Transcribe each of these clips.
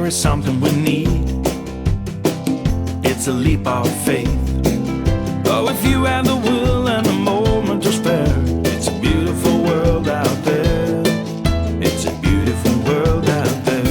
is something we need. It's a leap of faith. Oh, if you have the will and the moment to spare, it's a beautiful world out there. It's a beautiful world out there.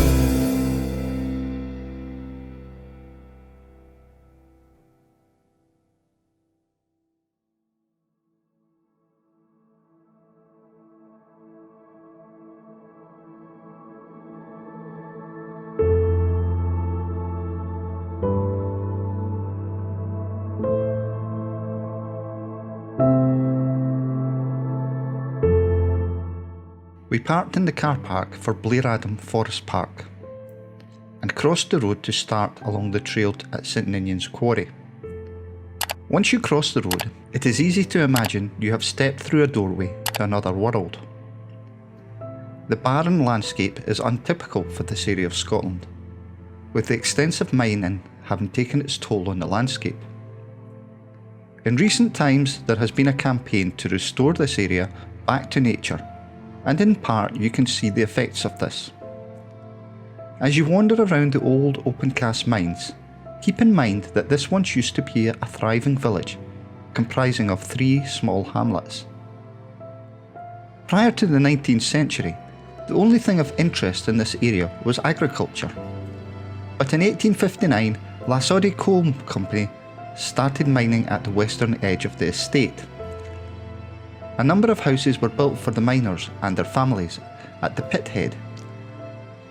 We parked in the car park for Blair Adam Forest Park and crossed the road to start along the trail at St Ninians Quarry. Once you cross the road, it is easy to imagine you have stepped through a doorway to another world. The barren landscape is untypical for this area of Scotland, with the extensive mining having taken its toll on the landscape. In recent times, there has been a campaign to restore this area back to nature, and in part you can see the effects of this. As you wander around the old open cast mines, keep in mind that this once used to be a thriving village comprising of 3 small hamlets. Prior to the 19th century, the only thing of interest in this area was agriculture. But in 1859, Lasodie Coal Company started mining at the western edge of the estate. A number of houses were built for the miners and their families at the pit head,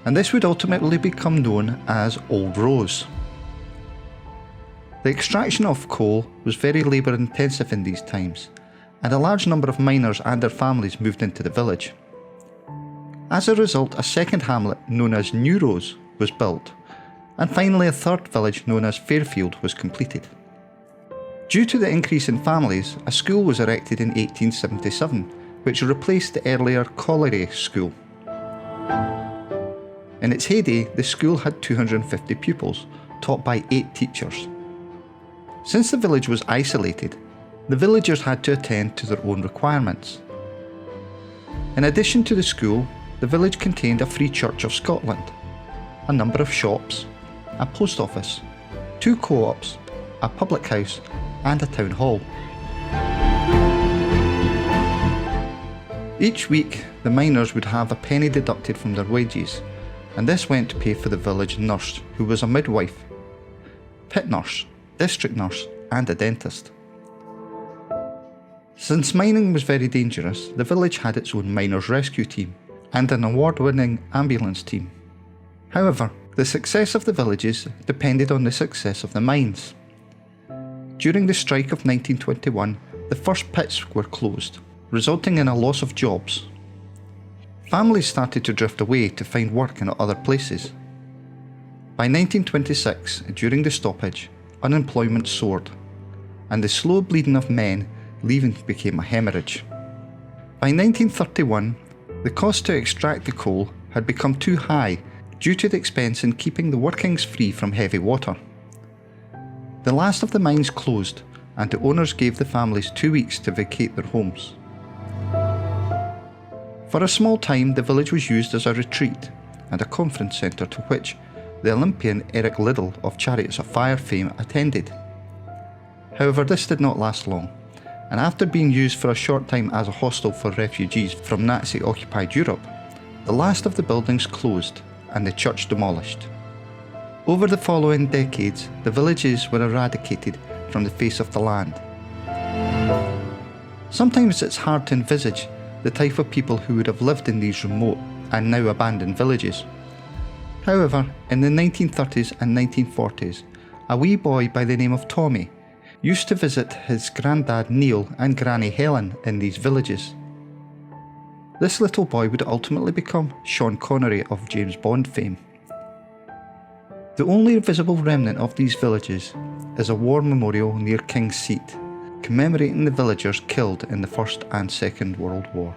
and this would ultimately become known as Old Rose. The extraction of coal was very labour intensive in these times, and a large number of miners and their families moved into the village. As a result, a second hamlet known as New Rose was built, and finally a third village known as Fairfield was completed. Due to the increase in families, a school was erected in 1877, which replaced the earlier colliery school. In its heyday, the school had 250 pupils, taught by 8 teachers. Since the village was isolated, the villagers had to attend to their own requirements. In addition to the school, the village contained a Free Church of Scotland, a number of shops, a post office, 2 co-ops, a public house, and a town hall. Each week, the miners would have a penny deducted from their wages, and this went to pay for the village nurse, who was a midwife, pit nurse, district nurse, and a dentist. Since mining was very dangerous, the village had its own miners' rescue team and an award-winning ambulance team. However, the success of the villages depended on the success of the mines. During the strike of 1921, the first pits were closed, resulting in a loss of jobs. Families started to drift away to find work in other places. By 1926, during the stoppage, unemployment soared, and the slow bleeding of men leaving became a hemorrhage. By 1931, the cost to extract the coal had become too high due to the expense in keeping the workings free from heavy water. The last of the mines closed, and the owners gave the families 2 weeks to vacate their homes. For a small time, the village was used as a retreat and a conference centre to which the Olympian Eric Liddell of Chariots of Fire fame attended. However, this did not last long, and after being used for a short time as a hostel for refugees from Nazi-occupied Europe, the last of the buildings closed and the church demolished. Over the following decades, the villages were eradicated from the face of the land. Sometimes it's hard to envisage the type of people who would have lived in these remote and now abandoned villages. However, in the 1930s and 1940s, a wee boy by the name of Tommy used to visit his granddad Neil and granny Helen in these villages. This little boy would ultimately become Sean Connery of James Bond fame. The only visible remnant of these villages is a war memorial near King's Seat, commemorating the villagers killed in the First and Second World War.